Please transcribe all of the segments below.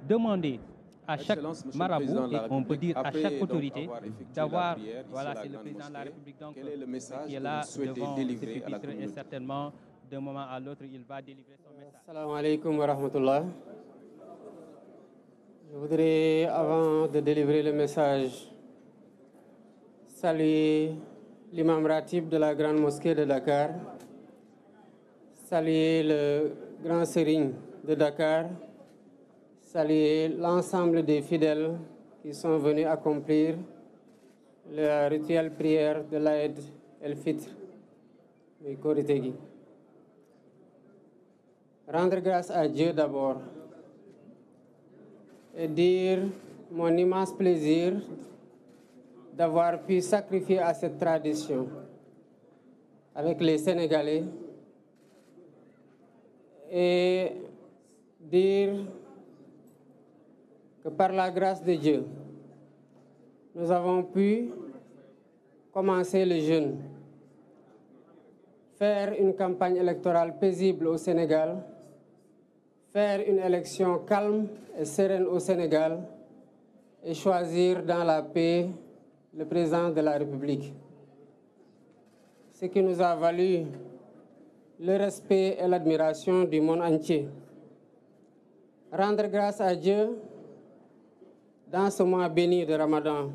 demander à chaque marabout, et on peut dire à chaque autorité, d'avoir, voilà, c'est le président de la République donc, qui est là devant ce pupitre et certainement d'un moment à l'autre, il va délivrer son message. Assalamu alaikum wa rahmatullah. Je voudrais, avant de délivrer le message, saluer l'imam ratib de la grande mosquée de Dakar, saluer le grand serigne de Dakar, saluer l'ensemble des fidèles qui sont venus accomplir le rituel prière de l'Aïd el-Fitr, du Koritegi. Rendre grâce à Dieu d'abord et dire mon immense plaisir d'avoir pu sacrifier à cette tradition avec les Sénégalais et dire que par la grâce de Dieu, nous avons pu commencer le jeûne, faire une campagne électorale paisible au Sénégal, faire une élection calme et sereine au Sénégal et choisir dans la paix le président de la République. Ce qui nous a valu le respect et l'admiration du monde entier. Rendre grâce à Dieu dans ce mois béni de Ramadan,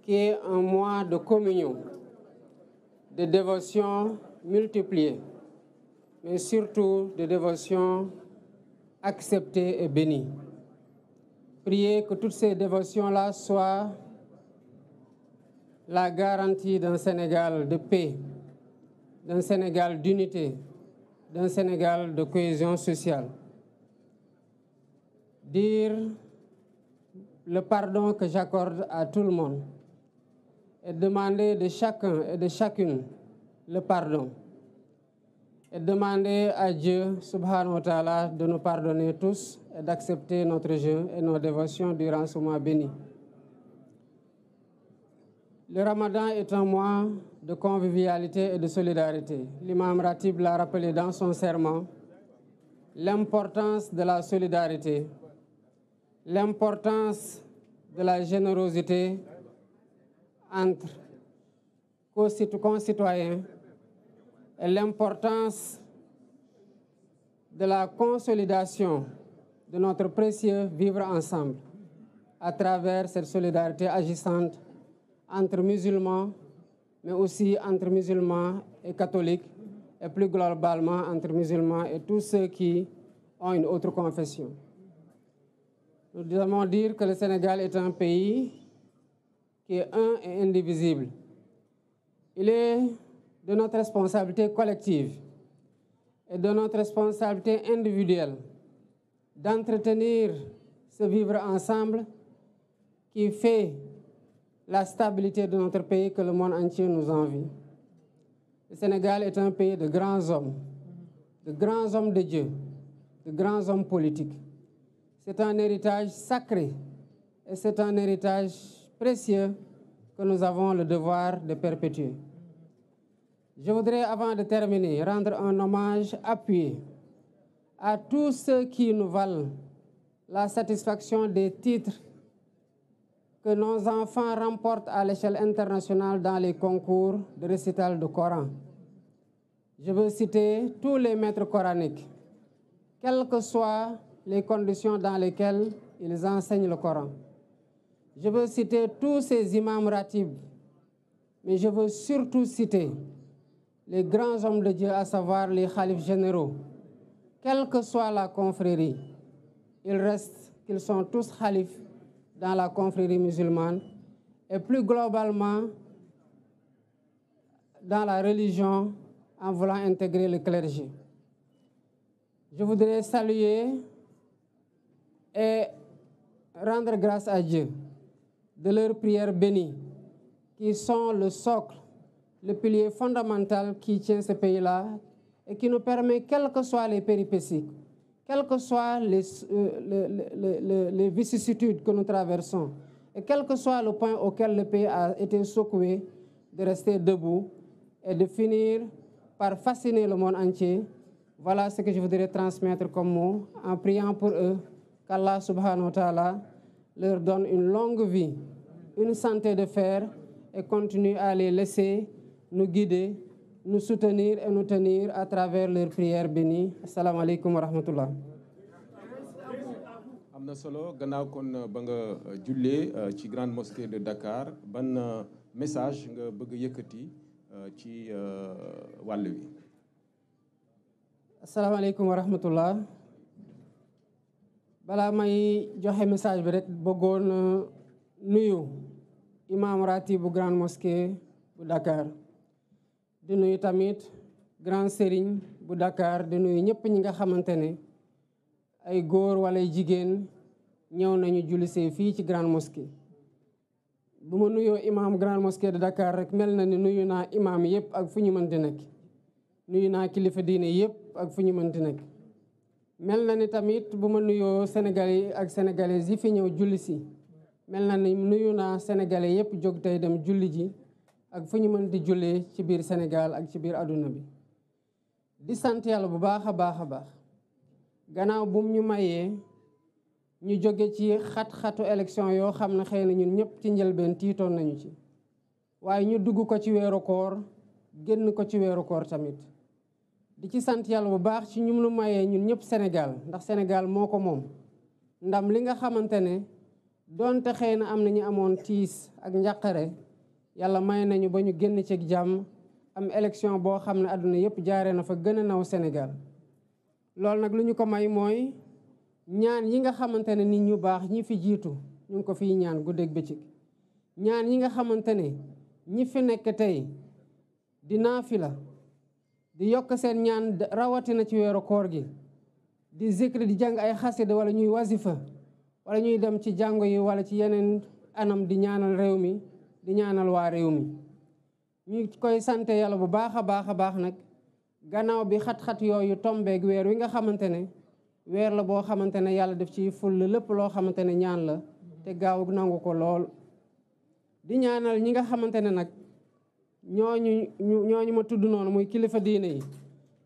qui est un mois de communion, de dévotion multipliée, mais surtout de dévotion acceptée et bénie. Priez que toutes ces dévotions-là soient la garantie d'un Sénégal de paix, d'un Sénégal d'unité, d'un Sénégal de cohésion sociale. Dire le pardon que j'accorde à tout le monde et demander de chacun et de chacune le pardon. Et demander à Dieu, subhanahu wa ta'ala, de nous pardonner tous et d'accepter notre jeûne et nos dévotions durant ce mois béni. Le Ramadan est un mois de convivialité et de solidarité. L'imam Ratib l'a rappelé dans son serment, l'importance de la solidarité, l'importance de la générosité entre concitoyens et l'importance de la consolidation de notre précieux vivre ensemble à travers cette solidarité agissante entre musulmans, mais aussi entre musulmans et catholiques, et plus globalement entre musulmans et tous ceux qui ont une autre confession. Nous devons dire que le Sénégal est un pays qui est un et indivisible. Il est de notre responsabilité collective et de notre responsabilité individuelle d'entretenir ce vivre ensemble qui fait la stabilité de notre pays que le monde entier nous envie. Le Sénégal est un pays de grands hommes de Dieu, de grands hommes politiques. C'est un héritage sacré et c'est un héritage précieux que nous avons le devoir de perpétuer. Je voudrais, avant de terminer, rendre un hommage appuyé à tous ceux qui nous valent la satisfaction des titres que nos enfants remportent à l'échelle internationale dans les concours de récital du Coran. Je veux citer tous les maîtres coraniques, quelles que soient les conditions dans lesquelles ils enseignent le Coran. Je veux citer tous ces imams ratibs, mais je veux surtout citer les grands hommes de Dieu, à savoir les khalifes généraux. Quelle que soit la confrérie, il reste qu'ils sont tous khalifes dans la confrérie musulmane et plus globalement dans la religion en voulant intégrer le clergé. Je voudrais saluer et rendre grâce à Dieu de leurs prières bénies qui sont le socle, le pilier fondamental qui tient ce pays-là et qui nous permet, quelles que soient les péripéties, quelles que soient les vicissitudes que nous traversons, et quel que soit le point auquel le pays a été secoué, de rester debout et de finir par fasciner le monde entier. Voilà ce que je voudrais transmettre comme mot en priant pour eux, qu'Allah subhanahu wa ta'ala leur donne une longue vie, une santé de fer et continue à les laisser nous guider, nous soutenir et nous tenir à travers leurs prières bénies. Assalamu alaikum wa rahmatullah. Amna solo gannaaw kon ba nga jullee ci grande mosquée de Dakar ban message nga bëgg yëkkati ci wàll wi. Assalamu alaikum wa rahmatullah. Balaa may joxe message bi rek bëggoon nuyu imam ratib bu grande mosquée bu Dakar di nuyu tamit grand sérigne bu Dakar di nuyu ñëpp ñi nga xamante ne ay góor wala ay jigéen ñëw nañu jullisee fii ci grande mosquée. bu ma nuyoo imam grande mosquée de Dakar rek mel na ni nuyu naa imam yëpp ak fu ñu mënti nekk nuyu naa kilifa diine yëpp ak fu ñu mënti nekk. mel na ni tamit bu ma nuyoo Sénégalais yi ak sénégalaises yi fi ñëw julli si mel na ni nuyu naa sénégalais yëpp jóg tey dem julli ji ak fu ñu mën di jullee ci biir Sénégal ak ci biir àdduna bi. di sant yàlla bu baax a baax a baax gannaaw bu ñu mayee ñu jóge ci xat-xatu élection yoo xam ne xëy na ñun ñëpp ci njëlbeen tiitoon nañu ci waaye ñu dugg ko ci weeru koor génn ko ci weeru koor tamit. di ci sant yàlla bu baax ci ñu nu mayee ñun ñëpp Sénégal ndax Sénégal moo ko moom ndam li nga xamante ne doonte xëy na am na ñu amoon tiis ak njàqare yàlla may nañu ba ñu génn ci jàmm am élection boo xam ne àdduna yëpp jaaree na fa gën a naw Sénégal. loolu nag lu ñu ko may mooy ñaan yi nga xamante ne nit ñu baax ñi fi jiitu ñu ngi ko fiy ñaan guddeeg bëccëg ñaan yi nga xamante ne ñi fi nekk tey di naafila di yokk seen ñaan rawatina ci weeru koor gi di zikri di jàng ay xasida wala ñuy wasifa wala ñuy dem ci jàngo yi wala ci yeneen anam di ñaanal réew mi di ñaanal waa réew mi ñu koy sante yàlla bu baax a baax a baax nag gannaaw bi xat-xat yooyu tombeeg weer wi nga xamante ne weer la boo xamante ne yàlla def ci ful lépp loo xamante ne ñaan la te gaaw nangu ko lool di ñaanal ñi nga xamante ne nag ñooñu ma tudd noonu muy kilifa diine yi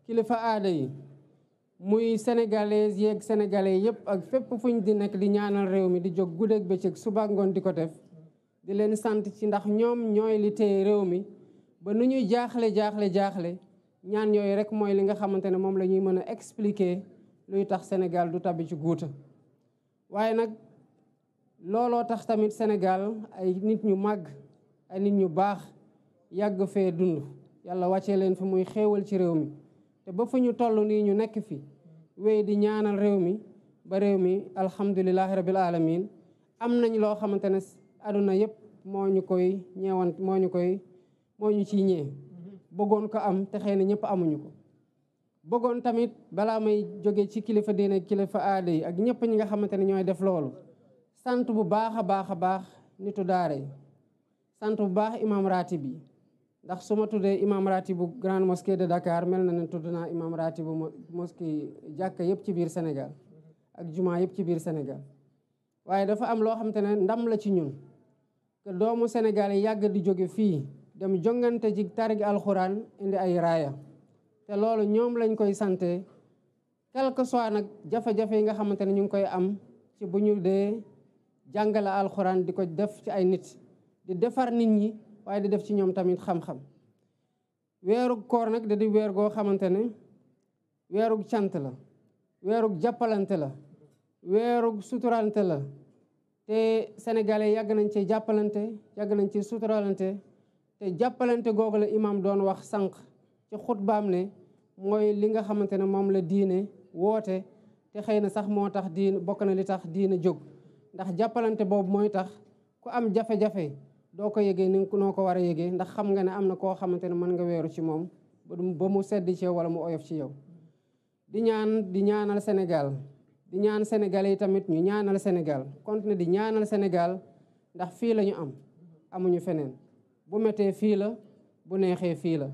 kilifa aada yi muy sénégalais yeeg sénégalais yëpp ak fépp fuñ di nekk di ñaanal réew mi di jóg guddeeg bëccëg suba ngoon di ko def di leen sant ci ndax ñoom ñooy li téye réew mi ba nu ñuy jaaxle ñaan yooyu rek mooy li nga xamante ne moom la ñuy mën a expliquer luy tax Sénégal du tabbi ci guuta waaye nag looloo tax tamit Sénégal ay nit ñu màgg ay nit ñu baax yàgg fee dund yàlla wàccee leen fi muy xéewal ci réew mi te ba fu ñu toll nii ñu nekk fi wéy di ñaanal réew mi ba réew mi alhamdulilahi rabil alamin am nañ loo xamante ne aduna yëpp moo ñu koy ñeewant moo ñu ciy ñee bëggoon ko am te xëy na ñëpp amuñu ko bëggoon tamit balaa may jóge ci kilifa diine kilifa aada yi ak ñëpp ñi nga xamante ne ñooy def loolu sant bu baax a baax nitu daara yi sant bu baax imam ratib yi ndax su ma tuddee imam ratib bu grande mosquée de Dakar mel na ne tudd naa imam ratib bu mosquée jàkka yëpp ci biir Sénégal ak jumaa yëpp ci biir Sénégal waaye dafa am loo xamante ne ndam la ci ñun que doomu Sénégal yi yàgg di jóge fii dem jongante ci tarigi alxuraan indi ay raaya te loolu ñoom lañ koy sante quel que soit nag jafe-jafe yi nga xamante ne ñu ngi koy am ci bu ñu dee jàngale alxuraan di ko def ci ay nit di defar nit ñi waaye di def ci ñoom tamit xam-xam weerug koor nag da di weer goo xamante ne weerug cant la weerug jàppalante la weerug suturalante la te sénégalais yàgg nañ ci jàppalante yàgg nañ ci suturalante te jàppalante googu la imam doon wax sànq ci xutbaam ne mooy li nga xamante ne moom la diine woote te xëy na sax moo tax diine bokk na li tax diine jóg ndax jàppalante boobu mooy tax ku am jafe-jafe doo ko yëgee ni noo ko war a yëgee ndax xam nga ne am na koo xamante ne mën nga weeru ci moom ba mu sedd ci yow wala mu oyof ci yow di ñaanal Sénégal di ñaan Sénégalais yi tamit ñu ñaanal Sénégal continuer di ñaanal Sénégal ndax fii la ñu am amuñu feneen bu méttee fii la bu neexee fii la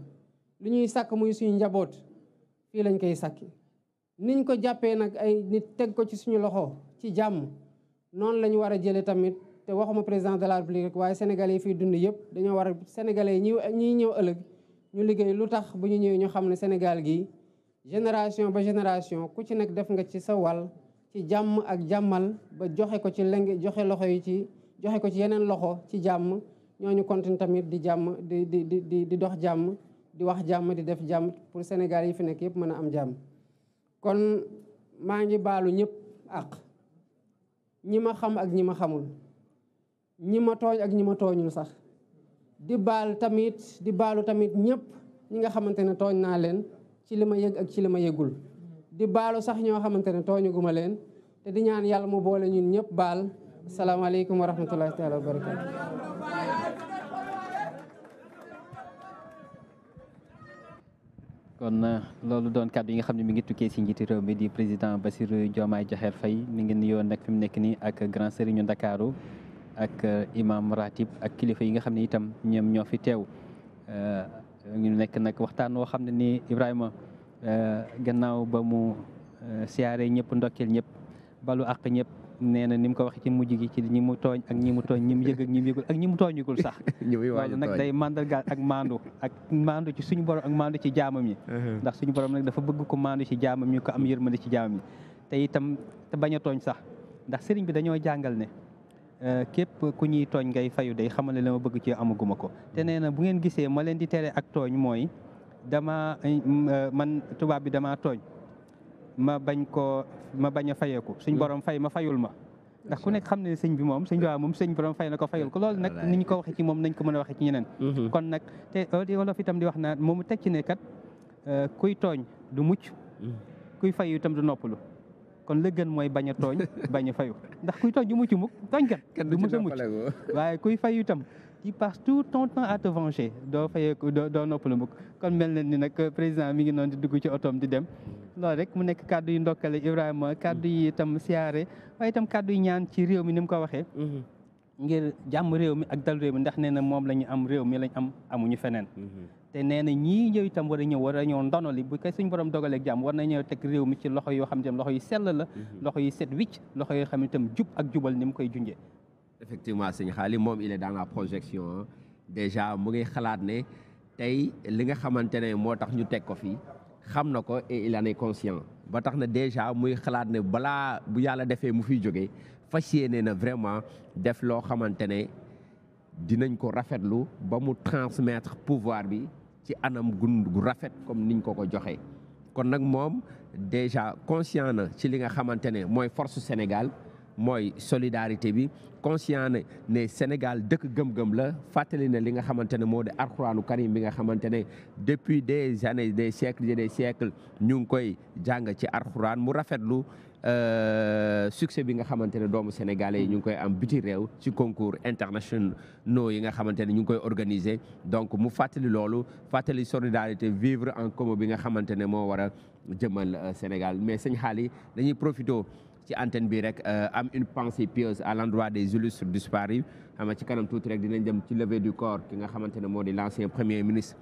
lu ñuy sàkk muy suñu njaboot fii lañ koy sàkki niñ ko jàppee nag ay nit teg ko ci suñu loxo ci jàmm noonu la ñu war a jëlee tamit te waxuma président de la République rek waaye sénégalais yi fii dund yëpp dañoo war a sénégalais yi ñiy ñëw ëllëg ñu liggéey lu tax bu ñu ñëwee ñu xam ne Sénégal gi génération ba génération ku ci nekk def nga ci sa wàll ci jàmm ak jàmmal ba joxe ko ci joxe loxo yi ci joxe ko ci yeneen loxo ci jàmm ñooñu continue tamit di jàmm di dox jàmm di wax jàmm di def jàmm pour Sénégal yi fi nekk yëpp mën a am jàmm. kon maa ngi baalu ñëpp ak ñi ma xam ak ñi ma xamul ñi ma tooñ ak ñi ma tooñul sax di baalu tamit ñëpp ñi nga xamante ne tooñ naa leen ci li ma yëg ak ci li ma yëgul di baalu sax ñoo xamante ne tooñuguma leen te di ñaan yàlla mu boole ñun ñëpp baal. asalaamaaleykum wa rahmatullahi taala wa barakatu. kon loolu doon kàddu yi nga xam ne mi ngi tukkee si njiiti réew mi di président Bassirou Diomaye Diakhar Faye mi ngi nuyoo nag fi mu nekk nii ak grand serigne Ndakaaru ak imam ratib ak kilifa yi nga xam ne itam ñoom ñoo fi teew ñu nekk nag waxtaan woo xam ne nii Ibrahima gannaaw ba mu siyaare ñëpp ndokkeel ñëpp balu àq ñëpp nee na ni mu ko waxee ci mujj gi ci ñi mu tooñ ak ñi mu tooñ ñi mu yëg ak ñi mu yëgul ak ñi mu tooñugul sax loolu nag day mandargaal ak maandu ci suñu borom ak maandu ci jaamam yi ndax suñu borom nag dafa bëgg ko maandu ci jaamam yi ko am yërmande ci jaamam yi te itam te bañ a tooñ sax ndax sëriñ bi dañoo jàngal ne képp ku ñuy tooñ ngay fayu day xamal ne la ma bëgg ci amaguma ko te nee na bu ngeen gisee ma leen di tere ak tooñ mooy man tubaab bi dama tooñ ma bañ a fayeeku suñ borom fay ma fayul ma ndax ku nekk xam ne sëñ bi moom sëñ bi moom sëñ borom fay na ko fayul ko loolu nag ni ñu ko waxee ci moom nañ ko mën a waxee ci ñeneen kon nag te wolof itam di wax naa moom teg ci ne kat kuy tooñ du mucc kuy fayu itam du noppalu kon la gën mooy bañ a tooñ bañ a fayu ndax kuy tooñ du mucc mukk tooñ kat du mës a mucc waaye kuy fayu itam tu passes tout ton temps à te venger doo fayeeku doo noppalu mukk kon mel na ni nag président mi ngi noonu di dugg ci otoom di dem loolu rek mu nekk kàddu yu ndokkale Ibrahima kàddu yi itam siyaare waaye itam kàddu yi ñaan ci réew mi ni mu ko waxee ngir jàmm réew mi ak dal réew mi ndax nee na moom la ñu am réew mi lañ amuñu feneen te nee na ñii ñëw itam war a ñëw ndono li bu koy suñ borom dogaleeg jàmm war na ñëw teg réew mi ci loxo yoo xam ne loxo yu sell la loxo yu set wicc loxo yoo xam ne itam jub ak jubal ni mu koy junjee. Effectivement sëñ Xaali moom il est dans la projection déjà mu ngi xalaat ne tey li nga xamante ne moo tax ñu teg ko fii xam na ko et il en est conscient ba tax na déjà muy xalaat ne balaa bu yàlla defee mu fiy jógee fas yéene na vraiment def loo xamante ne dinañ ko rafetlu ba mu transmettre pouvoir bi ci anam gu rafet comme niñ ko joxee kon nag moom déjà conscient na ci li nga xamante ne mooy force Sénégal mooy solidarité bi conscient ne Sénégal dëkk gëm-gëm la fàttali na li nga xamante ne moo di alxuraanu karim bi nga xamante ne depuis des années des siècles et des siècles ñu ngi koy jàng ci alxuraan mu rafetlu succès bi nga xamante ne doomu sénégalais yi ñu ngi koy am biti réew ci concours internationaux yi nga xamante ne ñu ngi koy organiser donc mu fàttali loolu fàttali solidarité vivre en commun bi nga xamante ne moo war a jëmal Sénégal mais sëñ Xaali dañuy profité ci antenne bi rek am une pensée pieuse à l'endroit des illustres disparus xam nga ci kanam tuuti rek dinañ dem ci levée du corps ki nga xamante ne moo di l'ancien premier ministre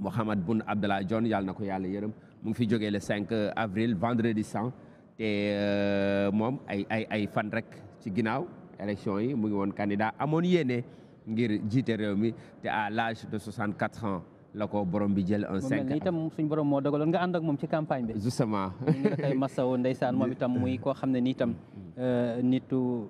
Mahammed Boun Abdallah Dionne yàlla na ko yàlla yërëm mu ngi fi jógee le 5 avril vendredi saint te moom ay fan rek ci ginnaaw élection yi mu ngi woon candidat amoon yéene ngir jiite réew mi te à l'âge de 64 ans la ko borom bi jël un 5 itam suñ borom moo dogaloon nga ànd ak moom ci campagne bi. justement ñu ngi la koy masawu ndeysaan moom itam muy koo xam ne ni itam nitu